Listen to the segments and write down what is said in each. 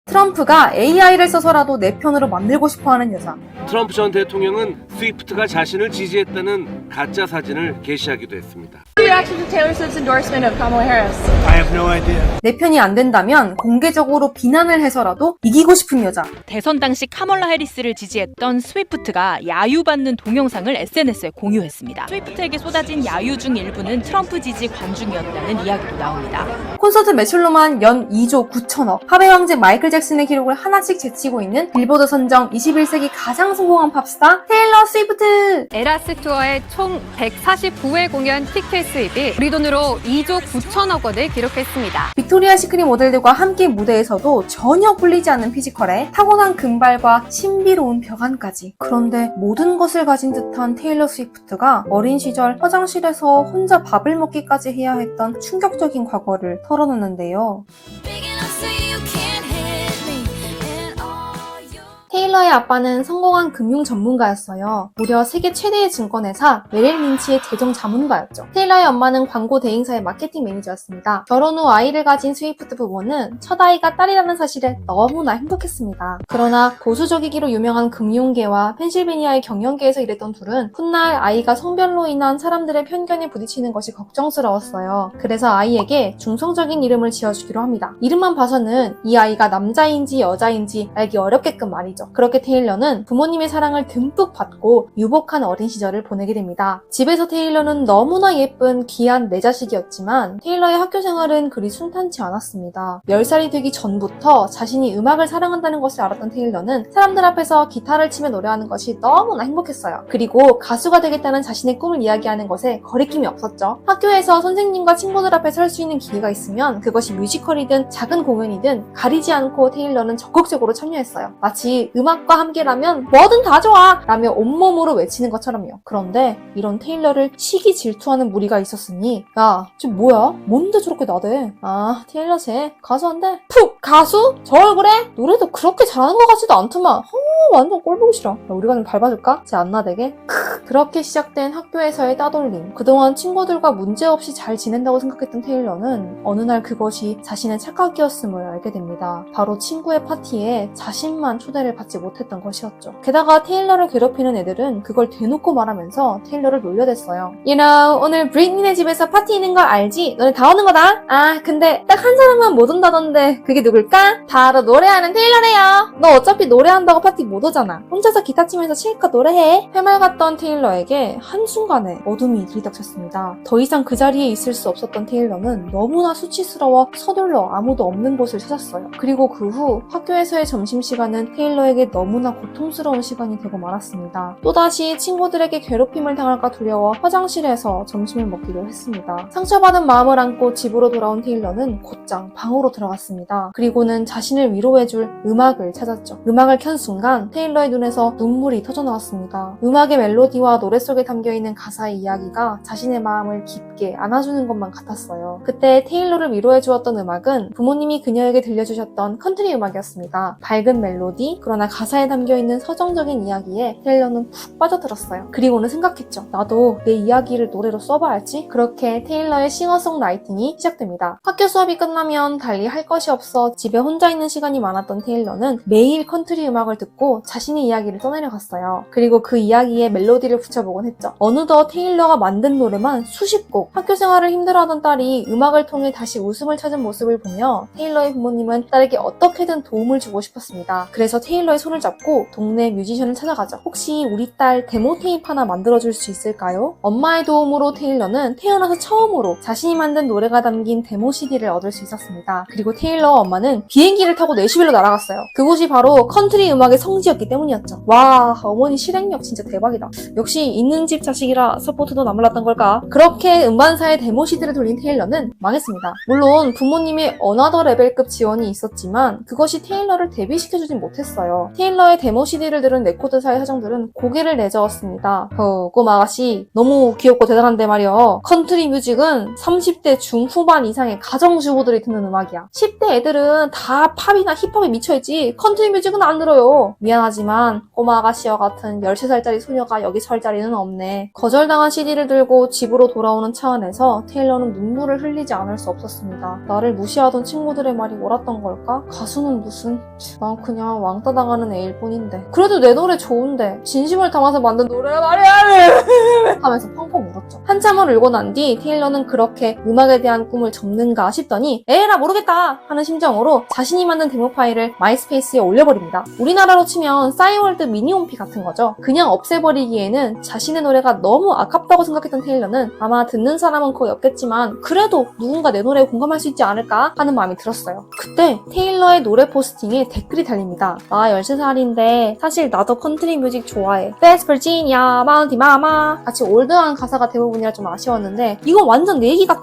트럼프가 AI를 써서라도 내 편으로 만들고 싶어하는 여자. 트럼프 전 대통령은 스위프트가 자신을 지지했다는 가짜 사진을 게시하기도 했습니다. Reaction to Taylor Swift's endorsement of Kamala Harris. I have no idea. 내 편이 안 된다면 공개적으로 비난을 해서라도 이기고 싶은 여자. 대선 당시 카멀라 해리스를 지지했던 스위프트가 야유받는 동영상을 SNS에 공유했습니다. 스위프트에게 쏟아진 야유 중 일부는 트럼프 지지 관중이었다는 이야기도 나옵니다. 콘서트 매출로만 연 2조 9천억, 팝의 황제 마이클 잭슨의 기록을 하나씩 제치고 있는 빌보드 선정 21세기 가장 성공한 팝스타 테일러 스위프트! 에라스 투어의 총 149회 공연 티켓 수입이 우리 돈으로 2조 9천억 원을 기록했습니다. 빅토리아 시크릿 모델들과 함께 무대에서도 전혀 꿀리지 않는 피지컬에 타고난 금발과 신비로운 벽안까지. 그런데 모든 것을 가진 듯한 테일러 스위프트가 어린 시절 화장실에서 혼자 밥을 먹기까지 해야 했던 충격적인 과거를 털어놓는데요. 테일러의 아빠는 성공한 금융 전문가였어요. 무려 세계 최대의 증권회사 메릴 린치의 재정 자문가였죠. 테일러의 엄마는 광고 대행사의 마케팅 매니저였습니다. 결혼 후 아이를 가진 스위프트 부부는 첫 아이가 딸이라는 사실에 너무나 행복했습니다. 그러나 보수적이기로 유명한 금융계와 펜실베니아의 경영계에서 일했던 둘은 훗날 아이가 성별로 인한 사람들의 편견에 부딪히는 것이 걱정스러웠어요. 그래서 아이에게 중성적인 이름을 지어주기로 합니다. 이름만 봐서는 이 아이가 남자인지 여자인지 알기 어렵게끔 말이죠. 그렇게 테일러는 부모님의 사랑을 듬뿍 받고 유복한 어린 시절을 보내게 됩니다. 집에서 테일러는 너무나 예쁜 귀한 내 자식이었지만 테일러의 학교 생활은 그리 순탄치 않았습니다. 10살이 되기 전부터 자신이 음악을 사랑한다는 것을 알았던 테일러는 사람들 앞에서 기타를 치며 노래하는 것이 너무나 행복했어요. 그리고 가수가 되겠다는 자신의 꿈을 이야기하는 것에 거리낌이 없었죠. 학교에서 선생님과 친구들 앞에 설 수 있는 기회가 있으면 그것이 뮤지컬이든 작은 공연이든 가리지 않고 테일러는 적극적으로 참여했어요. 마치 음악과 함께라면 뭐든 다 좋아! 라며 온몸으로 외치는 것처럼요. 그런데 이런 테일러를 시기 질투하는 무리가 있었으니 야, 쟤 뭐야? 뭔데 저렇게 나대? 아, 테일러 쟤 가수한데? 푹! 가수? 저 얼굴에? 노래도 그렇게 잘하는 것 같지도 않더만. 완전 꼴 보기 싫어. 야, 우리가 좀 밟아줄까? 쟤 안 나대게? 그렇게 시작된 학교에서의 따돌림. 그동안 친구들과 문제없이 잘 지낸다고 생각했던 테일러는 어느 날 그것이 자신의 착각이었음을 알게 됩니다. 바로 친구의 파티에 자신만 초대를 받지 못했던 것이었죠. 게다가 테일러를 괴롭히는 애들은 그걸 대놓고 말하면서 테일러를 놀려댔어요. You know, 오늘 브리트니네 집에서 파티 있는 거 알지? 너네 다 오는 거다? 아, 근데 딱 한 사람만 못 온다던데 그게 누굴까? 바로 노래하는 테일러래요. 너 어차피 노래한다고 파티 못 오잖아. 혼자서 기타 치면서 실컷 노래해. 해맑았던 테일러에게 한순간에 어둠이 들이닥쳤습니다. 더 이상 그 자리에 있을 수 없었던 테일러는 너무나 수치스러워 서둘러 아무도 없는 곳을 찾았어요. 그리고 그 후 학교에서의 점심시간은 테일러에게 너무나 고통스러운 시간이 되고 말았습니다. 또다시 친구들에게 괴롭힘을 당할까 두려워 화장실에서 점심을 먹기로 했습니다. 상처받은 마음을 안고 집으로 돌아온 테일러는 곧장 방으로 들어갔습니다. 그리고는 자신을 위로해줄 음악을 찾았죠. 음악을 켠 순간 테일러의 눈에서 눈물이 터져나왔습니다. 음악의 멜로디와 노래 속에 담겨있는 가사의 이야기가 자신의 마음을 깊게 안아주는 것만 같았어요. 그때 테일러를 위로해주었던 음악은 부모님이 그녀에게 들려주셨던 컨트리 음악이었습니다. 밝은 멜로디, 그러나 가사에 담겨있는 서정적인 이야기에 테일러는 푹 빠져들었어요. 그리고는 생각했죠. 나도 내 이야기를 노래로 써봐야지. 그렇게 테일러의 싱어송라이팅이 시작됩니다. 학교 수업이 끝나면 달리 할 것이 없어 집에 혼자 있는 시간이 많았던 테일러는 매일 컨트리 음악을 듣고 자신의 이야기를 써내려갔어요. 그리고 그 이야기에 멜로디를 붙여보곤 했죠. 어느덧 테일러가 만든 노래만 수십 곡. 학교 생활을 힘들어하던 딸이 음악을 통해 다시 웃음을 찾은 모습을 보며 테일러의 부모님은 딸에게 어떻게든 도움을 주고 싶었습니다. 그래서 테일러의 손을 잡고 동네 뮤지션을 찾아가죠. 혹시 우리 딸 데모 테이프 하나 만들어줄 수 있을까요? 엄마의 도움으로 테일러는 태어나서 처음으로 자신이 만든 노래가 담긴 데모 CD를 얻을 수 있었습니다. 그리고 테일러 엄마는 비행기를 타고 내슈빌로 날아갔어요. 그곳이 바로 컨트리 음악의 성지였기 때문이었죠. 와, 어머니 실행력 진짜 대박이다. 역시 있는 집 자식이라 서포트도 나물났던 걸까? 그렇게 음반사의 데모 CD를 돌린 테일러는 망했습니다. 물론 부모님의 어나더 레벨급 지원이 있었지만 그것이 테일러를 데뷔시켜주진 못했어요. 테일러의 데모 CD를 들은 레코드사의 사장들은 고개를 내저었습니다. 꼬마 아가씨 너무 귀엽고 대단한데 말이여. 컨트리 뮤직은 30대 중후반 이상의 가정주부들이 듣는 음악이야. 10대 애들은 다 팝이나 힙합에 미쳐있지 컨트리 뮤직은 안 들어요. 미안하지만 꼬마 아가씨와 같은 13살짜리 소녀가 여기 설 대답할 자리는 없네. 거절당한 CD를 들고 집으로 돌아오는 차 안에서 테일러는 눈물을 흘리지 않을 수 없었습니다. 나를 무시하던 친구들의 말이 옳았던 걸까? 가수는 무슨... 난 그냥 왕따 당하는 애일 뿐인데. 그래도 내 노래 좋은데 진심을 담아서 만든 노래란 말이야! 하면서 펑펑 울었죠. 한참을 울고 난 뒤 테일러는 그렇게 음악에 대한 꿈을 접는가 싶더니 에라 모르겠다 하는 심정으로 자신이 만든 데모 파일을 마이스페이스에 올려버립니다. 우리나라로 치면 싸이월드 미니홈피 같은 거죠. 그냥 없애버리기에는 자신의 노래가 너무 아깝다고 생각했던 테일러는 아마 듣는 사람은 거의 없겠지만 그래도 누군가 내 노래에 공감할 수 있지 않을까 하는 마음이 들었어요. 그때 테일러의 노래 포스팅에 댓글이 달립니다. 나 13살인데 사실 나도 컨트리 뮤직 좋아해. West Virginia, Mountain Mama 같이 올드한 가사가 대부분이라 좀 아쉬웠는데 이건 완전 내 얘기 같아.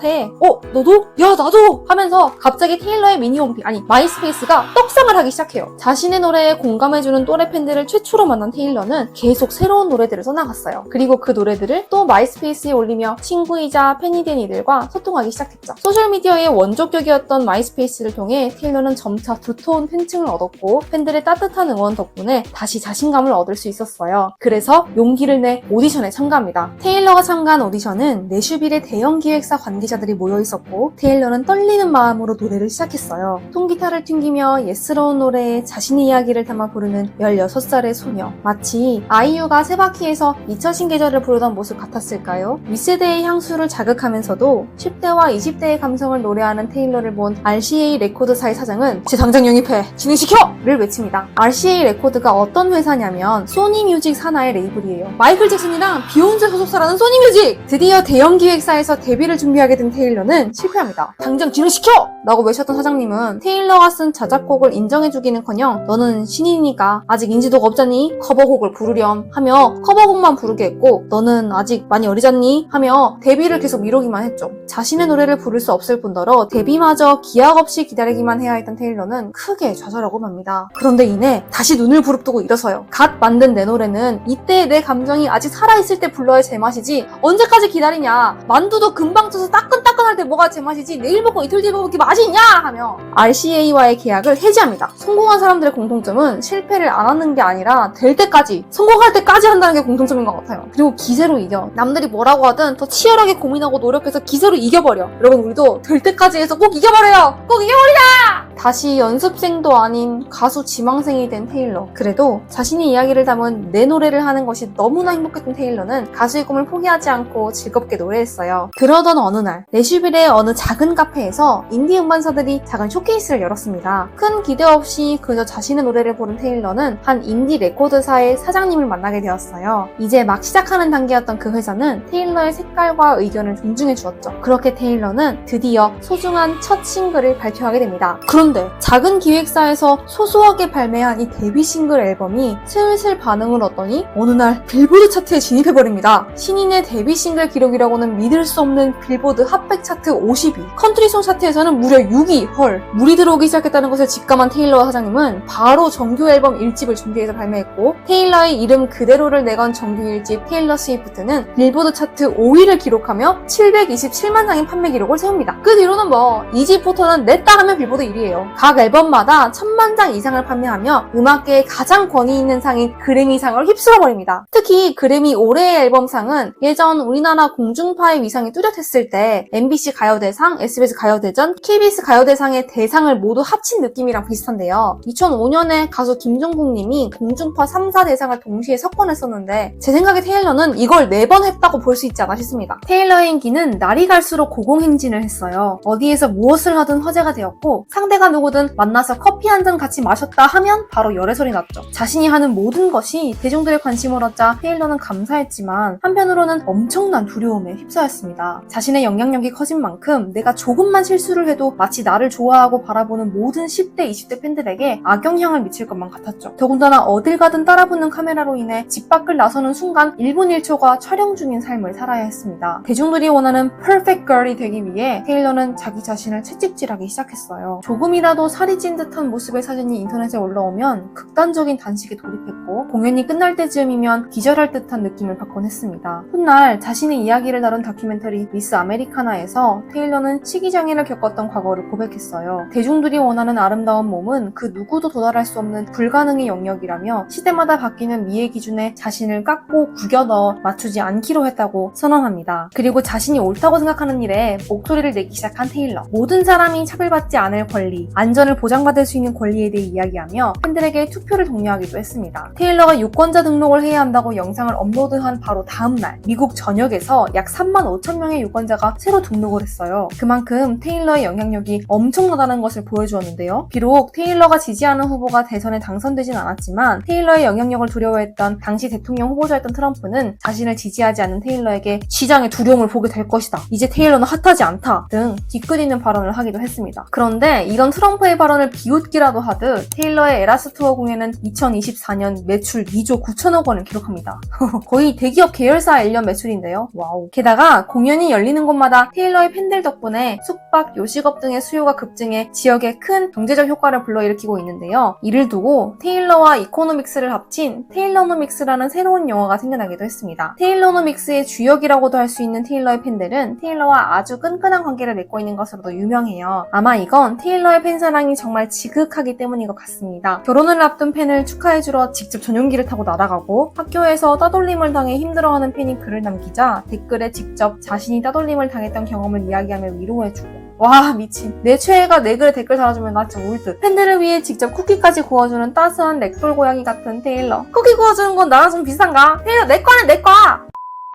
너도? 야 나도! 하면서 갑자기 테일러의 미니홈피 아니 마이스페이스가 떡상을 하기 시작해요. 자신의 노래에 공감해주는 또래 팬들을 최초로 만난 테일러는 계속 새로운 노래들을 써나갔어요. 그리고 그 노래들을 또 마이스페이스에 올리며 친구이자 팬이 된 이들과 소통하기 시작했죠. 소셜미디어의 원조격이었던 마이스페이스를 통해 테일러는 점차 두터운 팬층을 얻었고 팬들의 따뜻한 응원 덕분에 다시 자신감을 얻을 수 있었어요. 그래서 용기를 내 오디션에 참가합니다. 테일러가 참가한 오디션은 내슈빌의 대형 기획사 관계자들이 모여 있었고 테일러는 떨리는 마음으로 노래를 시작했어요. 통기타를 튕기며 예스러운 노래에 자신의 이야기를 담아 부르는 16살의 소녀. 마치 아이유가 세바퀴에서 잊혀진 계절을 부르던 모습 같았을까요? 윗세대의 향수를 자극하면서도 10대와 20대의 감성을 노래하는 테일러를 본 RCA 레코드사의 사장은 제 당장 영입해! 진행시켜! 를 외칩니다. RCA 레코드가 어떤 회사냐면 소니 뮤직 산하의 레이블이에요. 마이클 잭슨이랑 비욘세 소속사라는 소니 뮤직! 드디어 대형 기획사에서 데뷔를 준비하게 된 테일러는 실패합니다. 당장 진행시켜! 라고 외쳤던 사장님은 테일러가 쓴 자작곡을 인정해주기는커녕 너는 신인이니까 아직 인지도가 없잖니? 커버곡을 부르렴 하며 커버곡만 부르게 했고 너는 아직 많이 어리잖니? 하며 데뷔를 계속 미루기만 했죠. 자신의 노래를 부를 수 없을 뿐더러 데뷔마저 기약 없이 기다리기만 해야 했던 테일러는 크게 좌절하고 맙니다. 그런데 이내 다시 눈을 부릅뜨고 일어서요. 갓 만든 내 노래는 이때 내 감정이 아직 살아있을 때 불러야 제맛이지 언제까지 기다리냐. 만두도 금방 쪄서 따끈따끈할 때 뭐가 제맛이지 내일 먹고 이틀 뒤에 먹기 맛있냐 하며 RCA와의 계약을 해지합니다. 성공한 사람들의 공통점은 실패를 안 하는 게 아니라 될 때까지 성공할 때까지 한다는 게 공통점인 것 같아요. 그리고 기세로 이겨. 남들이 뭐라고 하든 더 치열하게 고민하고 노력해서 기세로 이겨버려. 여러분 우리도 될 때까지 해서 꼭 이겨버려요. 꼭 이겨버리자! 다시 연습생도 아닌 가수 지망생이 된 테일러. 그래도 자신의 이야기를 담은 내 노래를 하는 것이 너무나 행복했던 테일러는 가수의 꿈을 포기하지 않고 즐겁게 노래했어요. 그러던 어느 날 내슈빌의 어느 작은 카페에서 인디 음반사들이 작은 쇼케이스를 열었습니다. 큰 기대 없이 그저 자신의 노래를 부른 테일러는 한 인디 레코드사의 사장님을 만나게 되었어요. 이제 막 시작하는 단계였던 그 회사는 테일러의 색깔과 의견을 존중해 주었죠. 그렇게 테일러는 드디어 소중한 첫 싱글을 발표하게 됩니다. 그런데 작은 기획사에서 소소하게 발매한 이 데뷔 싱글 앨범이 슬슬 반응을 얻더니 어느 날 빌보드 차트에 진입해버립니다. 신인의 데뷔 싱글 기록이라고는 믿을 수 없는 빌보드 핫백 차트 50위, 컨트리송 차트에서는 무려 6위. 헐, 물이 들어오기 시작했다는 것을 직감한 테일러와 사장님은 바로 정규 앨범 1집을 준비해서 발매했고 테일러의 이름 그대로를 내건 정규 1집 테일러 스위프트는 빌보드 차트 5위를 기록하며 727만 장의 판매 기록을 세웁니다. 그 뒤로는 뭐 2집부터는 냈다 하면 빌보드 1위예요. 각 앨범마다 1000만 장 이상을 판매하며 음악계의 가장 권위 있는 상인 그래미상을 휩쓸어버립니다. 특히 그래미 올해의 앨범상은 예전 우리나라 공중파의 위상이 뚜렷했을 때 MBC 가요대상, SBS 가요대전, KBS 가요대상의 대상을 모두 합친 느낌이랑 비슷한데요. 2005년에 가수 김종국님이 공중파 3사 대상을 동시에 석권했었는데 제 생각에 테일러는 이걸 4번 했다고 볼 수 있지 않나 싶습니다. 테일러의 인기는 날이 갈수록 고공행진을 했어요. 어디에서 무엇을 하든 화제가 되었고 상대가 누구든 만나서 커피 한 잔 같이 마셨다 하면 바로 열애설이 났죠. 자신이 하는 모든 것이 대중들의 관심을 얻자 테일러는 감사했지만 한편으로는 엄청난 두려움에 휩싸였습니다. 자신의 영향력이 커진 만큼 내가 조금만 실수를 해도 마치 나를 좋아하고 바라보는 모든 10대, 20대 팬들에게 악영향을 미칠 것만 같았죠. 더군다나 어딜 가든 따라붙는 카메라로 인해 집 밖을 나서는 순간 1분 1초가 촬영 중인 삶을 살아야 했습니다. 대중들이 원하는 퍼펙트 걸이 되기 위해 테일러는 자기 자신을 채찍질하기 시작했어요. 조금이라도 살이 찐 듯한 모습의 사진이 인터넷에 올라오면 극단적인 단식에 돌입했고 공연이 끝날 때쯤이면 기절할 듯한 느낌을 받곤 했습니다. 훗날 자신의 이야기를 다룬 다큐멘터리 미스 아메리카나에서 테일러는 식이장애를 겪었던 과거를 고백했어요. 대중들이 원하는 아름다운 몸은 그 누구도 도달할 수 없는 불가능의 영역이라며 시대마다 바뀌는 미의 기준에 자신을 깎고 구겨 넣어 맞추지 않기로 했다고 선언합니다. 그리고 자신이 옳다고 생각하는 일에 목소리를 내기 시작한 테일러. 모든 사람이 차별받지 않을 권리, 안전을 보장받을 수 있는 권리에 대해 이야기하며 팬들에게 투표를 독려하기도 했습니다. 테일러가 유권자 등록을 해야 한다고 영상을 업로드한 바로 다음날 미국 전역에서 약 35,000명의 유권자가 새로 등록을 했어요. 그만큼 테일러의 영향력이 엄청나다는 것을 보여주었는데요. 비록 테일러가 지지하는 후보가 대선에 당선되진 않았지만 테일러의 영향력을 두려워했던 당시 대통령 후보자였던 트럼프는 자신을 지지하지 않는 테일러에게 시장의 두려움을 보게 될 것이다. 이제 테일러는 핫하지 않다. 등 뒤끝있는 발언을 하기도 했습니다. 그런데 이런 트럼프의 발언을 비웃기라도 하듯 테일러의 에라스 투어 공연은 2024년 매출 2조 9천억 원을 기록합니다. 거의 대기업 계열사 1년 매출인데요. 와우. 게다가 공연이 열리는 곳마다 테일러의 팬들 덕분에 숙박, 요식업 등의 수요가 급증해 지역에 큰 경제적 효과를 불러일으키고 있는데요. 이를 두고 테일러와 이코노믹스를 합친 테일러노믹스라는 새로운 영화가 생겨나기도 했습니다. 테일러노믹스의 주역이라고도 할 수 있는 테일러의 팬들은 테일러와 아주 끈끈한 관계를 맺고 있는 것으로도 유명해요. 아마 이건 테일러의 팬사랑이 정말 지극하기 때문인 것 같습니다. 결혼을 앞둔 팬을 축하해주러 직접 전용기를 타고 날아가고 학교에서 따돌림을 당해 힘들어하는 팬이 글을 남기자 댓글에 직접 자신이 따돌림을 당했던 경험을 이야기하며 위로해주고 와 미친. 내 최애가 내 글에 댓글 달아주면 나 진짜 울 듯. 팬들을 위해 직접 쿠키까지 구워주는 따스한 렉돌 고양이 같은 테일러. 쿠키 구워주는 건 나랑 좀 비슷한가? 테일러 내 거는 내 거야!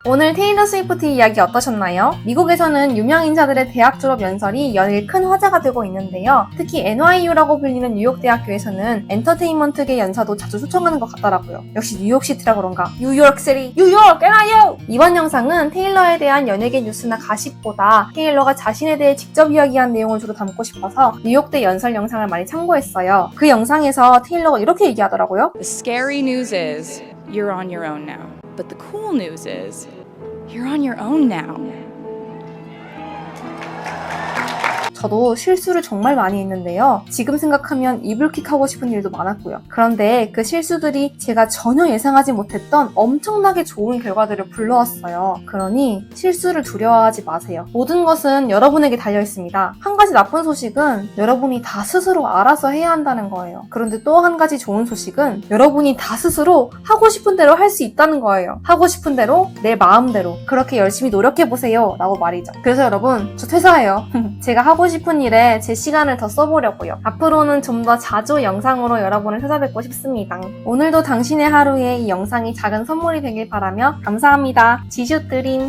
오늘 테일러 스위프트 이야기 어떠셨나요? 미국에서는 유명 인사들의 대학 졸업 연설이 연일 큰 화제가 되고 있는데요. 특히 NYU라고 불리는 뉴욕 대학교에서는 엔터테인먼트계 연사도 자주 초청하는 것 같더라고요. 역시 뉴욕시티라 그런가? 뉴욕시티! 뉴욕! NYU! 이번 영상은 테일러에 대한 연예계 뉴스나 가십보다 테일러가 자신에 대해 직접 이야기한 내용을 주로 담고 싶어서 뉴욕대 연설 영상을 많이 참고했어요. 그 영상에서 테일러가 이렇게 얘기하더라고요. The scary news is you're on your own now. But the cool news is you're on your own now. 저도 실수를 정말 많이 했는데요. 지금 생각하면 이불킥 하고 싶은 일도 많았고요. 그런데 그 실수들이 제가 전혀 예상하지 못했던 엄청나게 좋은 결과들을 불러왔어요. 그러니 실수를 두려워하지 마세요. 모든 것은 여러분에게 달려있습니다. 한 가지 나쁜 소식은 여러분이 다 스스로 알아서 해야 한다는 거예요. 그런데 또 한 가지 좋은 소식은 여러분이 다 스스로 하고 싶은 대로 할 수 있다는 거예요. 하고 싶은 대로 내 마음대로 그렇게 열심히 노력해보세요 라고 말이죠. 그래서 여러분 저 퇴사해요. 제가 하고 싶은 일에 제 시간을 더 써보려고요. 앞으로는 좀 더 자주 영상으로 여러분을 찾아뵙고 싶습니다. 오늘도 당신의 하루에 이 영상이 작은 선물이 되길 바라며 감사합니다. 지슈 드림.